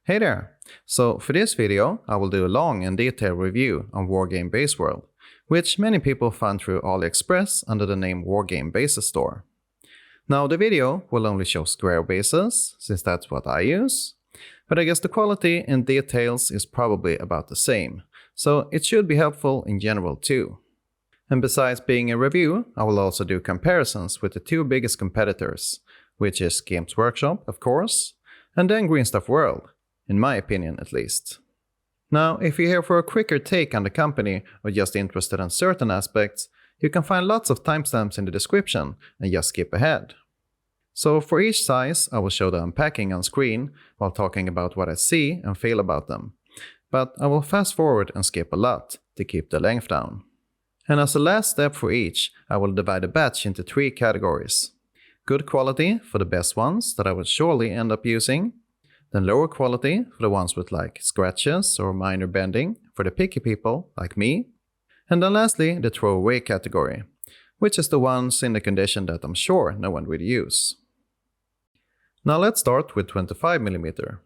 Hey there! So for this video, I will do a long and detailed review on Wargame Base World, which many people found through AliExpress under the name Wargame Bases Store. Now the video will only show square bases, since that's what I use, but I guess the quality and details is probably about the same, so it should be helpful in general too. And besides being a review, I will also do comparisons with the two biggest competitors, which is Games Workshop, of course, and then Green Stuff World, in my opinion at least. Now, if you're here for a quicker take on the company or just interested in certain aspects, you can find lots of timestamps in the description and just skip ahead. So for each size, I will show the unpacking on screen while talking about what I see and feel about them. But I will fast forward and skip a lot to keep the length down. And as a last step for each, I will divide the batch into 3 categories. Good quality for the best ones that I will surely end up using. Then lower quality for the ones with like scratches or minor bending for the picky people like me. And then lastly, the throwaway category, which is the ones in the condition that I'm sure no one will use. Now let's start with 25mm.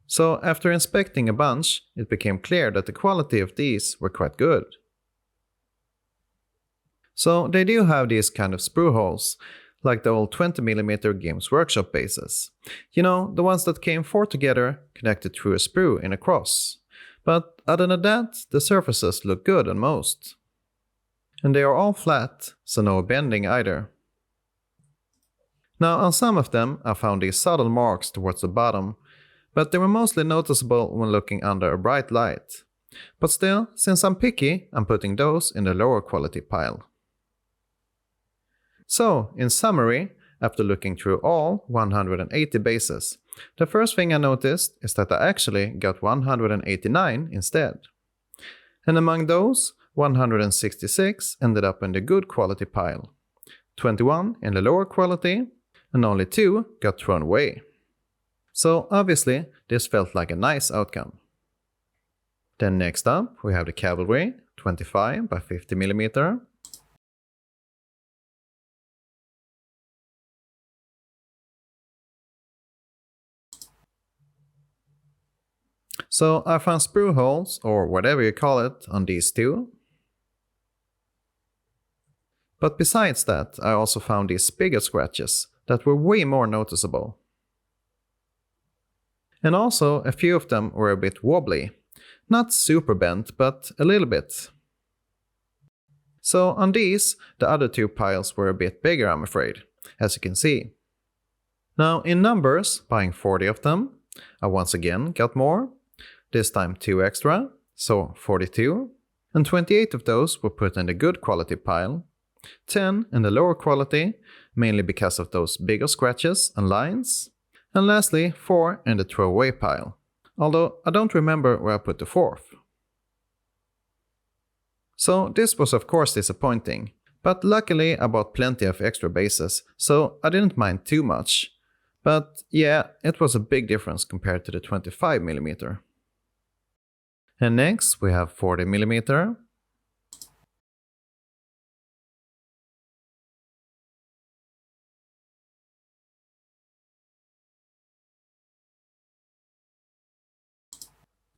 So after inspecting a bunch, it became clear that the quality of these were quite good. So they do have these kind of sprue holes, like the old 20mm Games Workshop bases. You know, the ones that came 4 together connected through a sprue in a cross. But other than that, the surfaces look good on most. And they are all flat, so no bending either. Now on some of them I found these subtle marks towards the bottom, but they were mostly noticeable when looking under a bright light. But still, since I'm picky, I'm putting those in the lower quality pile. So, in summary, after looking through all 180 bases, the first thing I noticed is that I actually got 189 instead. And among those, 166 ended up in the good quality pile, 21 in the lower quality, and only 2 got thrown away. So obviously, this felt like a nice outcome. Then next up, we have the Cavalry, 25 by 50mm. So I found sprue holes, or whatever you call it, on these two. But besides that, I also found these bigger scratches that were way more noticeable. And also, a few of them were a bit wobbly. Not super bent, but a little bit. So on these, the other 2 piles were a bit bigger, I'm afraid, as you can see. Now in numbers, buying 40 of them, I once again got more. This time 2 extra, so 42. And 28 of those were put in the good quality pile. 10 in the lower quality, mainly because of those bigger scratches and lines. And lastly, 4 in the throwaway pile, although I don't remember where I put the 4th. So this was of course disappointing, but luckily I bought plenty of extra bases, so I didn't mind too much. But yeah, it was a big difference compared to the 25mm. And next we have 40mm.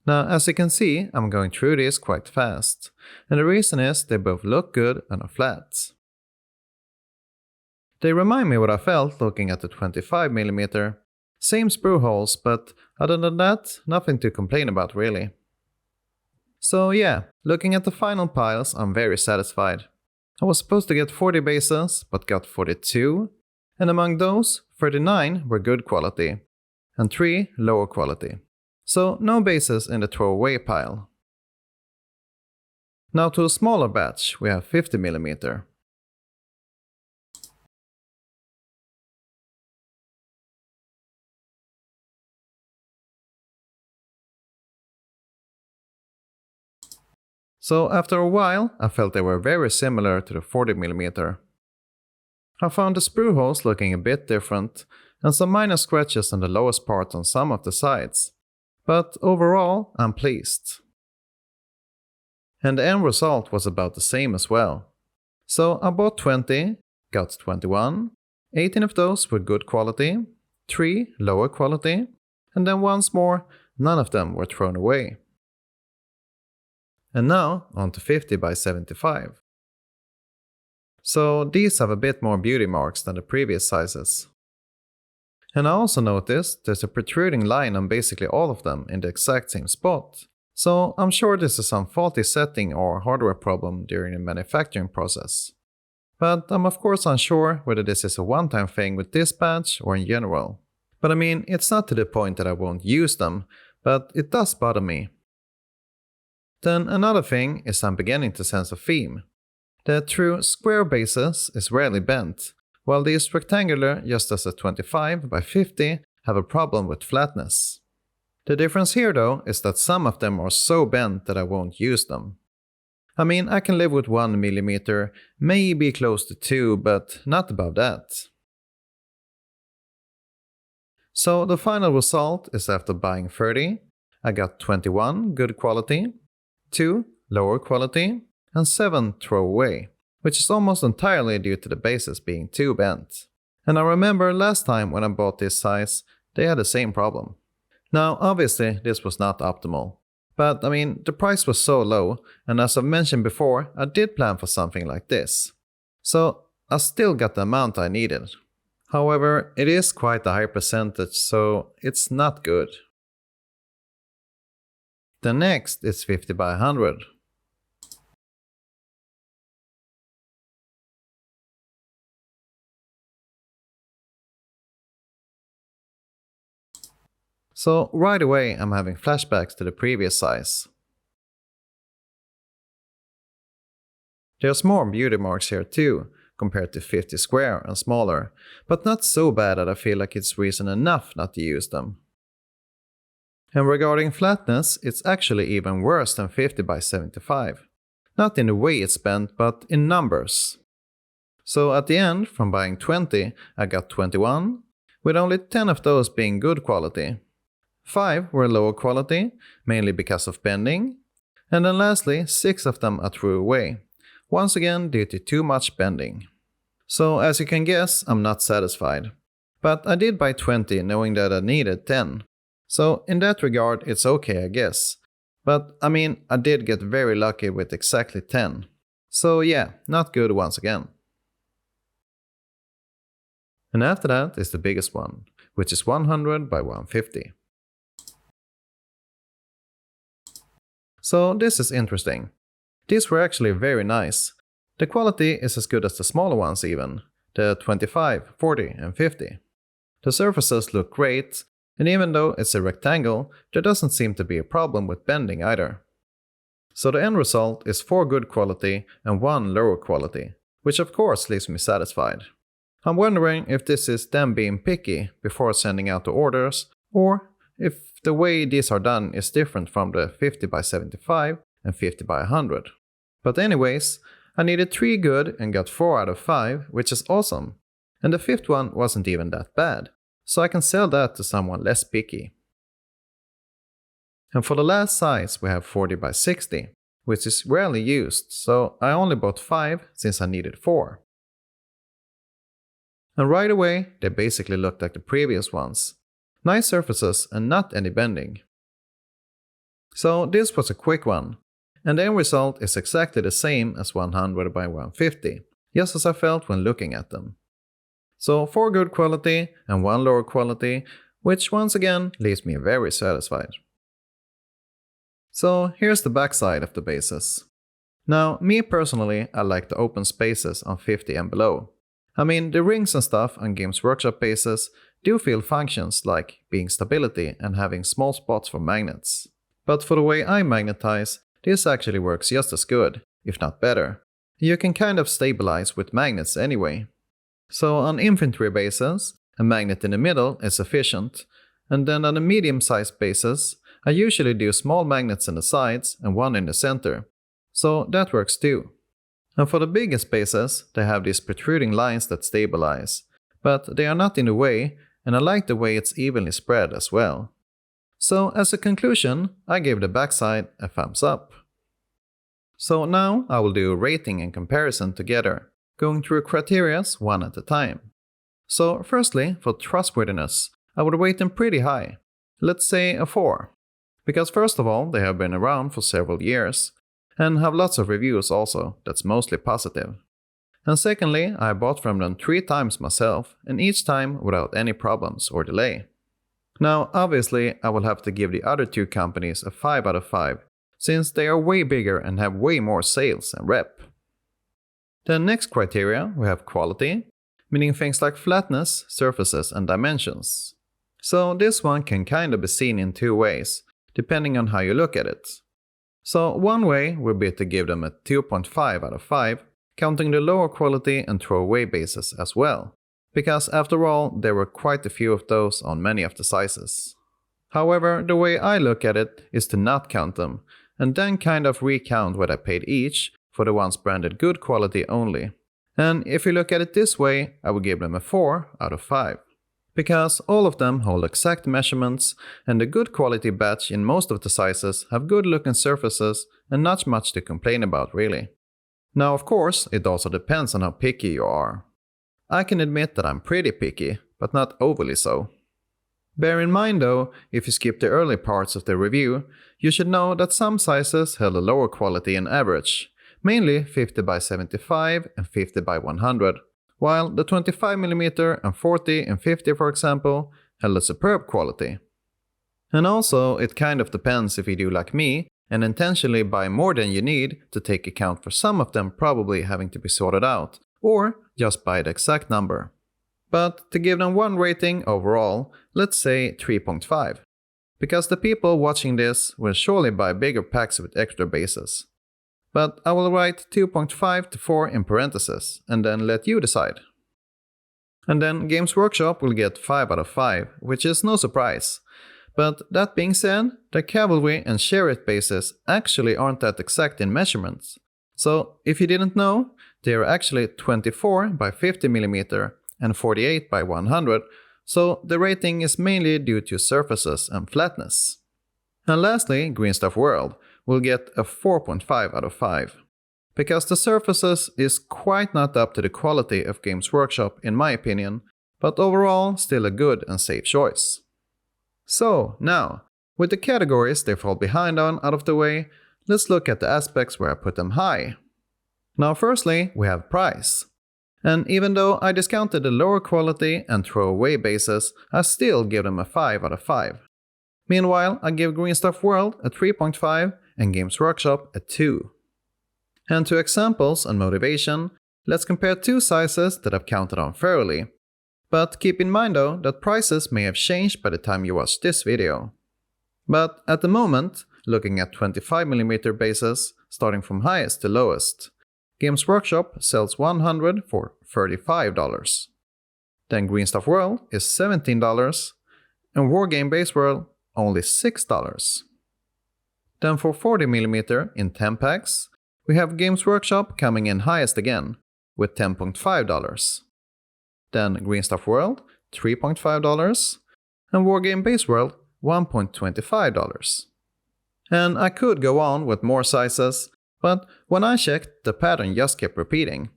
Now, as you can see, I'm going through this quite fast, and the reason is they both look good and are flat. They remind me what I felt looking at the 25mm. Same sprue holes, but other than that, nothing to complain about really. So yeah, looking at the final piles, I'm very satisfied. I was supposed to get 40 bases, but got 42, and among those, 39 were good quality, and 3 lower quality. So no bases in the throwaway pile. Now to a smaller batch, we have 50mm. So after a while, I felt they were very similar to the 40mm. I found the sprue holes looking a bit different, and some minor scratches on the lowest part on some of the sides. But overall, I'm pleased. And the end result was about the same as well. So I bought 20, got 21, 18 of those were good quality, 3 lower quality, and then once more, none of them were thrown away. And now on to 50 by 75. So these have a bit more beauty marks than the previous sizes. And I also noticed there's a protruding line on basically all of them in the exact same spot. So I'm sure this is some faulty setting or hardware problem during the manufacturing process. But I'm of course unsure whether this is a one-time thing with this batch or in general. But I mean, it's not to the point that I won't use them, but it does bother me. Then another thing is I'm beginning to sense a theme. The true square bases is rarely bent, while these rectangular just as a 25 by 50 have a problem with flatness. The difference here though is that some of them are so bent that I won't use them. I mean, I can live with 1 mm, maybe close to 2, but not above that. So the final result is after buying 30, I got 21 good quality, 2 lower quality, and 7 throwaway, which is almost entirely due to the bases being too bent. And I remember last time when I bought this size, they had the same problem. Now obviously this was not optimal, but I mean the price was so low, and as I've mentioned before, I did plan for something like this. So I still got the amount I needed. However, it is quite a high percentage, so it's not good. The next is 50 by 100. So right away I'm having flashbacks to the previous size. There's more beauty marks here too, compared to 50 square and smaller, but not so bad that I feel like it's reason enough not to use them. And regarding flatness, it's actually even worse than 50 by 75. Not in the way it's bent, but in numbers. So at the end, from buying 20, I got 21, with only 10 of those being good quality. 5 were lower quality, mainly because of bending, and then lastly 6 of them I threw away, once again due to too much bending. So as you can guess, I'm not satisfied. But I did buy 20 knowing that I needed 10. So in that regard it's okay I guess. But I mean, I did get very lucky with exactly 10. So yeah, not good once again. And after that is the biggest one, which is 100 by 150. So this is interesting. These were actually very nice. The quality is as good as the smaller ones even, the 25, 40 and 50. The surfaces look great, and even though it's a rectangle, there doesn't seem to be a problem with bending either. So the end result is 4 good quality and 1 lower quality, which of course leaves me satisfied. I'm wondering if this is them being picky before sending out the orders, or if the way these are done is different from the 50 by 75 and 50 by 100. But anyways, I needed 3 good and got 4 out of 5, which is awesome. And the 5th one wasn't even that bad, so I can sell that to someone less picky. And for the last size we have 40 by 60, which is rarely used, so I only bought 5 since I needed 4. And right away they basically looked like the previous ones. Nice surfaces and not any bending. So this was a quick one, and the end result is exactly the same as 100 by 150, just as I felt when looking at them. So 4 good quality and 1 lower quality, which once again leaves me very satisfied. So here's the backside of the bases. Now, me personally, I like the open spaces on 50 and below. I mean, the rings and stuff on Games Workshop bases do feel functions like being stability and having small spots for magnets. But for the way I magnetize, this actually works just as good, if not better. You can kind of stabilize with magnets anyway. So on infantry bases, a magnet in the middle is sufficient, and then on the medium-sized bases, I usually do small magnets in the sides and one in the center. So that works too. And for the biggest bases, they have these protruding lines that stabilize, but they are not in the way, and I like the way it's evenly spread as well. So as a conclusion, I gave the backside a thumbs up. So now I will do rating and comparison together, going through criteria one at a time. So firstly, for trustworthiness, I would rate them pretty high. Let's say a 4. Because first of all, they have been around for several years, and have lots of reviews also, that's mostly positive. And secondly, I bought from them 3 times myself, and each time without any problems or delay. Now, obviously, I will have to give the other 2 companies a 5 out of 5, since they are way bigger and have way more sales and rep. The next criteria, we have quality, meaning things like flatness, surfaces, and dimensions. So this one can kind of be seen in 2 ways, depending on how you look at it. So one way would be to give them a 2.5 out of 5, counting the lower quality and throwaway bases as well, because after all, there were quite a few of those on many of the sizes. However, the way I look at it is to not count them, and then kind of recount what I paid each for the ones branded good quality only. And if you look at it this way, I would give them a 4 out of 5. Because all of them hold exact measurements, and the good quality batch in most of the sizes have good looking surfaces and not much to complain about really. Now of course, it also depends on how picky you are. I can admit that I'm pretty picky, but not overly so. Bear in mind though, if you skip the early parts of the review, you should know that some sizes held a lower quality in average, mainly 50 by 75 and 50 by 100, while the 25mm and 40 and 50 for example held a superb quality. And also, it kind of depends if you do like me and intentionally buy more than you need to take account for some of them probably having to be sorted out, or just buy the exact number. But to give them one rating overall, let's say 3.5. Because the people watching this will surely buy bigger packs with extra bases. But I will write 2.5 to 4 in parentheses, and then let you decide. And then Games Workshop will get 5 out of 5, which is no surprise. But that being said, the cavalry and chariot bases actually aren't that exact in measurements. So if you didn't know, they are actually 24 by 50mm and 48 by 100, so the rating is mainly due to surfaces and flatness. And lastly, Green Stuff World will get a 4.5 out of 5, because the surfaces is quite not up to the quality of Games Workshop in my opinion, but overall still a good and safe choice. So now, with the categories they fall behind on out of the way, let's look at the aspects where I put them high. Now firstly, we have price. And even though I discounted the lower quality and throwaway bases, I still give them a 5 out of 5. Meanwhile, I give Green Stuff World a 3.5 and Games Workshop a 2. And to examples and motivation, let's compare 2 sizes that I've counted on thoroughly. But keep in mind though that prices may have changed by the time you watch this video. But at the moment, looking at 25mm bases, starting from highest to lowest, Games Workshop sells 100 for $35. Then Green Stuff World is $17 and Wargame Base World only $6. Then for 40mm in 10 packs, we have Games Workshop coming in highest again with $10.5. Then Green Stuff World $3.5 and Wargame Base World $1.25. And I could go on with more sizes, but when I checked, the pattern just kept repeating,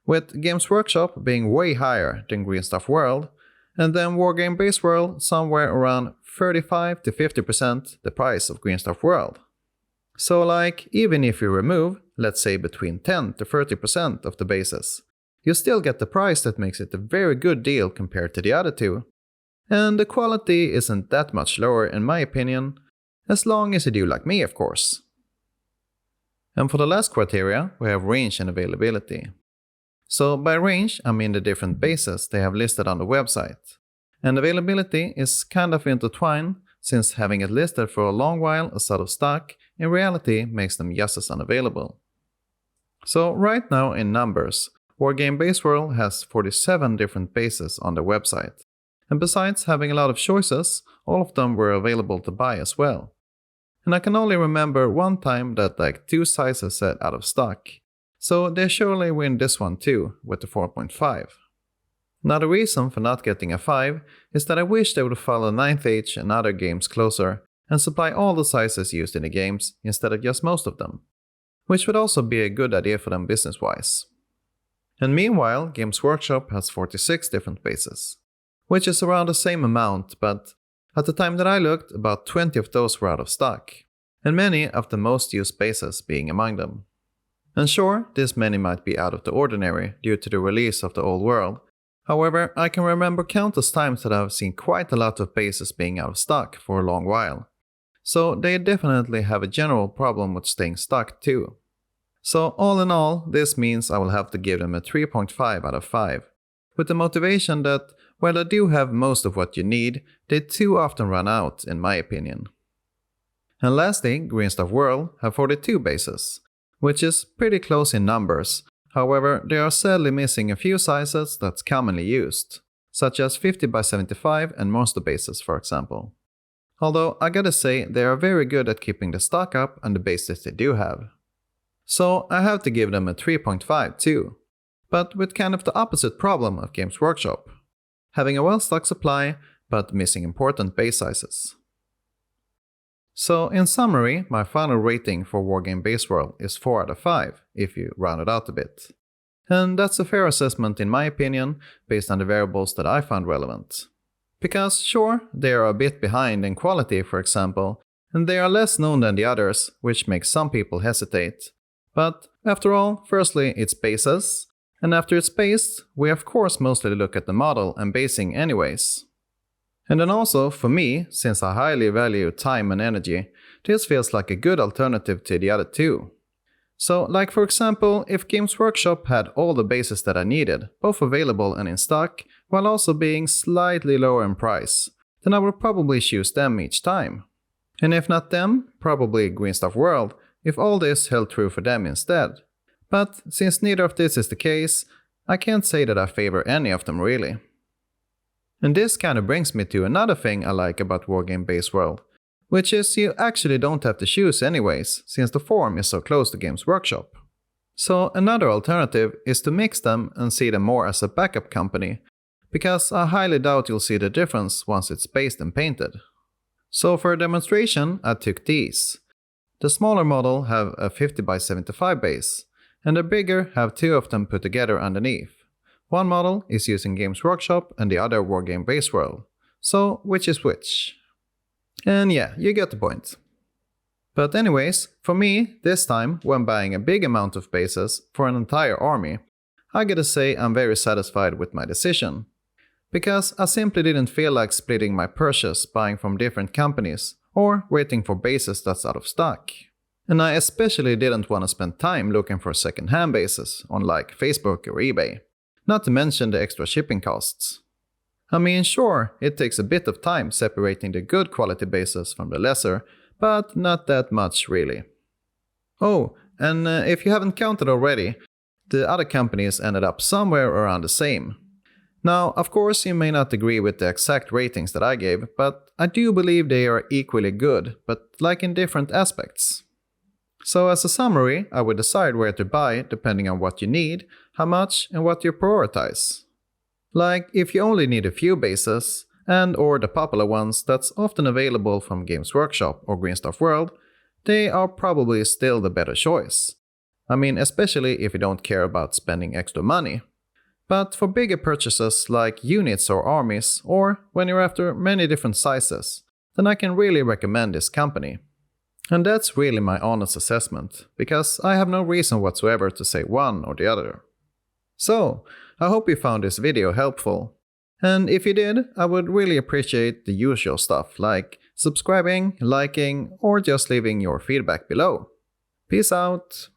with Games Workshop being way higher than Green Stuff World, and then Wargame Base World somewhere around 35 to 50% the price of Green Stuff World. So like, even if you remove, let's say between 10 to 30% of the bases, you still get the price that makes it a very good deal compared to the other 2. And the quality isn't that much lower in my opinion, as long as you do like me of course. And for the last criteria, we have range and availability. So by range, I mean the different bases they have listed on the website. And availability is kind of intertwined, since having it listed for a long while as out of stock in reality makes them just as unavailable. So right now in numbers, Wargame Base World has 47 different bases on their website. And besides having a lot of choices, all of them were available to buy as well. And I can only remember one time that like 2 sizes said out of stock, so they surely win this one too with the 4.5. Now the reason for not getting a 5 is that I wish they would follow 9th Age and other games closer and supply all the sizes used in the games instead of just most of them. which would also be a good idea for them business-wise. And meanwhile, Games Workshop has 46 different bases, which is around the same amount, but at the time that I looked, about 20 of those were out of stock, and many of the most used bases being among them. And sure, this many might be out of the ordinary due to the release of the old world. However, I can remember countless times that I've seen quite a lot of bases being out of stock for a long while. So they definitely have a general problem with staying stuck too. So all in all, this means I will have to give them a 3.5 out of 5, with the motivation that while they do have most of what you need, they too often run out in my opinion. And lastly, Green Stuff World have 42 bases, which is pretty close in numbers. However, they are sadly missing a few sizes that's commonly used, such as 50 by 75 and monster bases for example. Although I gotta say they are very good at keeping the stock up and the bases they do have. So I have to give them a 3.5 too, but with kind of the opposite problem of Games Workshop, having a well-stocked supply but missing important base sizes. So in summary, my final rating for Wargame Base World is 4 out of 5 if you round it out a bit. And that's a fair assessment in my opinion, based on the variables that I found relevant. Because sure, they are a bit behind in quality for example, and they are less known than the others, which makes some people hesitate. But after all, firstly it's bases, and after it's based, we of course mostly look at the model and basing anyways. And then also, for me, since I highly value time and energy, this feels like a good alternative to the other two. So like for example, if Games Workshop had all the bases that I needed, both available and in stock, while also being slightly lower in price, then I would probably choose them each time. And if not them, probably Green Stuff World, if all this held true for them instead. But since neither of this is the case, I can't say that I favor any of them really. And this kind of brings me to another thing I like about Wargame Base World, which is you actually don't have to choose anyways, since the form is so close to Games Workshop. So another alternative is to mix them and see them more as a backup company, because I highly doubt you'll see the difference once it's based and painted. So for a demonstration, I took these. The smaller model have a 50 by 75 base, and the bigger have two of them put together underneath. One model is using Games Workshop and the other Wargame Base World. So which is which? And yeah, you get the point. But anyways, for me, this time, when buying a big amount of bases for an entire army, I gotta say I'm very satisfied with my decision. Because I simply didn't feel like splitting my purchase buying from different companies, or waiting for bases that's out of stock. And I especially didn't want to spend time looking for second-hand bases on like Facebook or eBay, not to mention the extra shipping costs. I mean sure, it takes a bit of time separating the good quality bases from the lesser, but not that much really. Oh, and if you haven't counted already, the other companies ended up somewhere around the same. Now, of course, you may not agree with the exact ratings that I gave, but I do believe they are equally good, but like in different aspects. So as a summary, I would decide where to buy depending on what you need, how much, and what you prioritize. Like, if you only need a few bases, and or the popular ones that's often available from Games Workshop or Green Stuff World, they are probably still the better choice. I mean, especially if you don't care about spending extra money. But for bigger purchases like units or armies, or when you're after many different sizes, then I can really recommend this company. And that's really my honest assessment, because I have no reason whatsoever to say one or the other. So, I hope you found this video helpful. And if you did, I would really appreciate the usual stuff like subscribing, liking, or just leaving your feedback below. Peace out!